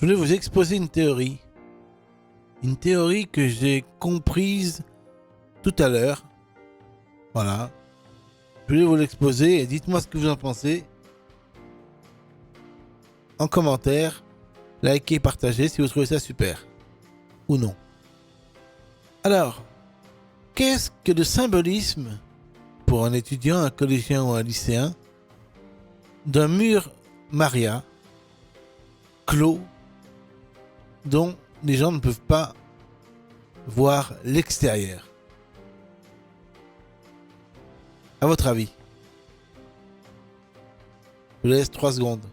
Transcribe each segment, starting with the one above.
voulais vous exposer une théorie. Une théorie que j'ai comprise tout à l'heure. Voilà. Je voulais vous l'exposer et dites-moi ce que vous en pensez. En commentaire, likez, partagez si vous trouvez ça super. Ou non. Alors, qu'est-ce que le symbolisme pour un étudiant, un collégien ou un lycéen d'un mur Maria clos dont les gens ne peuvent pas voir l'extérieur? À votre avis? Je vous laisse 3 secondes.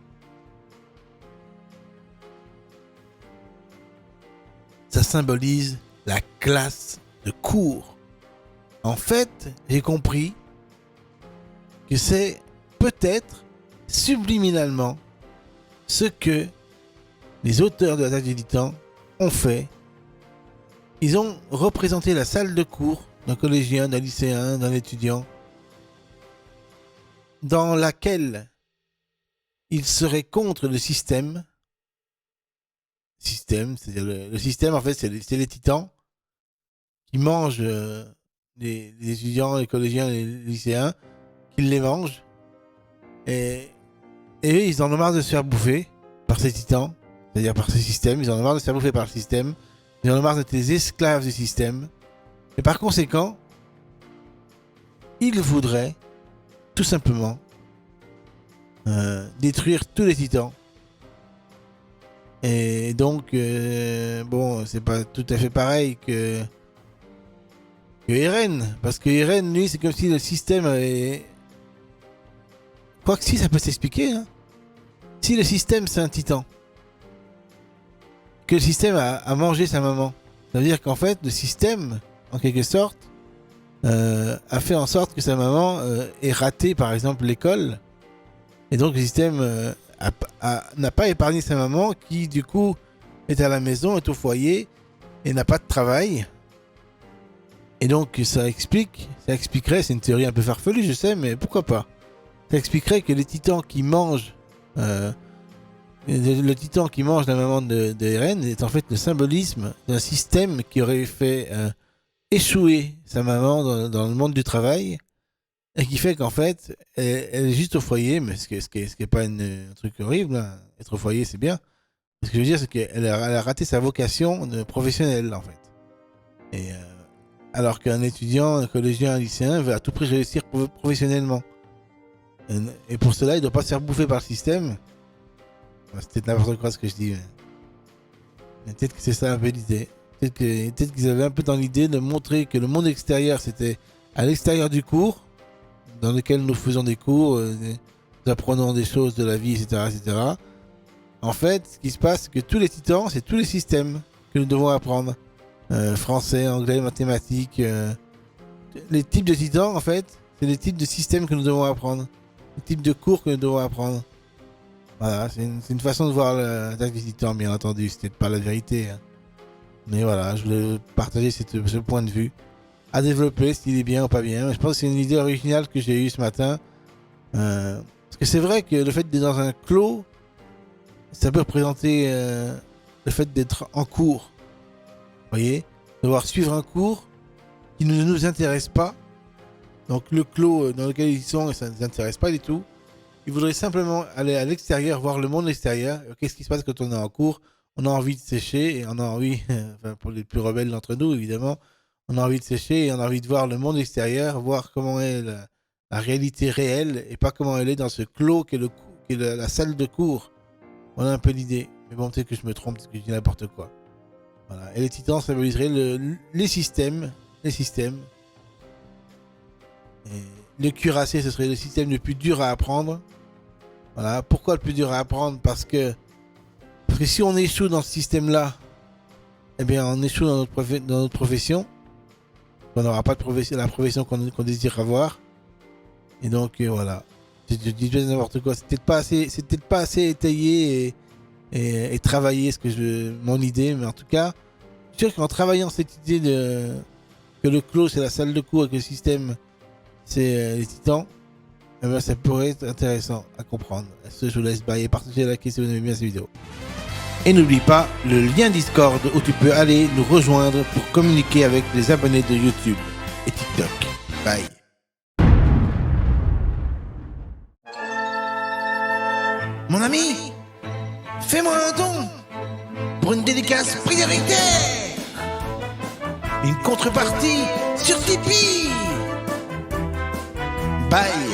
Ça symbolise la classe de cours. En fait, j'ai compris que c'est peut-être subliminalement ce que les auteurs de l'Attaque des Titans ont fait. Ils ont représenté la salle de cours d'un collégien, d'un lycéen, d'un étudiant, dans laquelle ils seraient contre le système. C'est-à-dire le système, en fait, c'est les titans qui mangent les étudiants, les collégiens, les lycéens, qui les mangent. Et eux, ils en ont marre de se faire bouffer par ces titans, c'est-à-dire par ce système. Ils en ont marre de se faire bouffer par le système. Ils en ont marre d'être les esclaves du système. Et par conséquent, ils voudraient tout simplement détruire tous les titans. Et donc, bon, c'est pas tout à fait pareil que Eren. Parce que Eren, lui, c'est comme si le système avait... Quoique si, ça peut s'expliquer. Hein. Si le système, c'est un titan, que le système a mangé sa maman, ça veut dire qu'en fait, le système, en quelque sorte, a fait en sorte que sa maman ait raté, par exemple, l'école. Et donc, le système n'a pas épargné sa maman qui, du coup, est à la maison, est au foyer et n'a pas de travail. Et donc, ça expliquerait, c'est une théorie un peu farfelue, je sais, mais pourquoi pas. Ça expliquerait que les titans qui mangent... le titan qui mange la maman de Eren est en fait le symbolisme d'un système qui aurait fait échouer sa maman dans le monde du travail et qui fait qu'en fait elle est juste au foyer, mais ce qui est pas un truc horrible, hein. Être au foyer c'est bien. Ce que je veux dire c'est qu'elle a raté sa vocation de professionnelle en fait. Et alors qu'un étudiant, un collégien, un lycéen veut à tout prix réussir professionnellement. Et pour cela il ne doit pas se faire bouffer par le système. C'est peut-être n'importe quoi ce que je dis. Mais peut-être que c'est ça un peu l'idée. Peut-être qu'ils avaient un peu dans l'idée de montrer que le monde extérieur, c'était à l'extérieur du cours, dans lequel nous faisons des cours, nous apprenons des choses de la vie, etc., etc. En fait, ce qui se passe, c'est que tous les titans, c'est tous les systèmes que nous devons apprendre. Français, anglais, mathématiques. Les types de titans, en fait, c'est les types de systèmes que nous devons apprendre. Les types de cours que nous devons apprendre. Voilà, c'est une façon de voir l'attaque des titans, bien entendu. C'est peut-être pas la vérité. Hein. Mais voilà, je voulais partager ce point de vue. À développer, s'il est bien ou pas bien. Mais je pense que c'est une idée originale que j'ai eue ce matin. Parce que c'est vrai que le fait d'être dans un clos, ça peut représenter le fait d'être en cours. Vous voyez, devoir suivre un cours qui ne nous intéresse pas. Donc le clos dans lequel ils sont, ça ne nous intéresse pas du tout. Ils voudraient simplement aller à l'extérieur, voir le monde extérieur. Qu'est-ce qui se passe quand on est en cours? On a envie de sécher et on a envie, enfin pour les plus rebelles d'entre nous évidemment, on a envie de sécher et on a envie de voir le monde extérieur, voir comment est la réalité réelle et pas comment elle est dans ce clos qui est la salle de cours. On a un peu l'idée. Mais bon, peut-être que je me trompe parce que je dis n'importe quoi. Voilà. Et les titans symboliseraient les systèmes. Les systèmes. Et le cuirassé, ce serait le système le plus dur à apprendre. Voilà. Pourquoi le plus dur à apprendre? Parce que si on échoue dans ce système-là, eh bien, on échoue dans notre profession. On n'aura pas de la profession qu'on désire avoir. Et donc, voilà. Je dis n'importe quoi. C'est peut-être pas assez étayé et travaillé mon idée. Mais en tout cas, je suis sûr qu'en travaillant cette idée que le clos, c'est la salle de cours et que le système, c'est les titans, eh ben, ça pourrait être intéressant à comprendre. Je vous laisse bailler, partager, liker si vous aimez bien cette vidéo. Et n'oublie pas le lien Discord où tu peux aller nous rejoindre pour communiquer avec les abonnés de YouTube et TikTok. Bye. Mon ami, fais-moi un don pour une dédicace prioritaire. Une contrepartie sur Tipeee. Bye.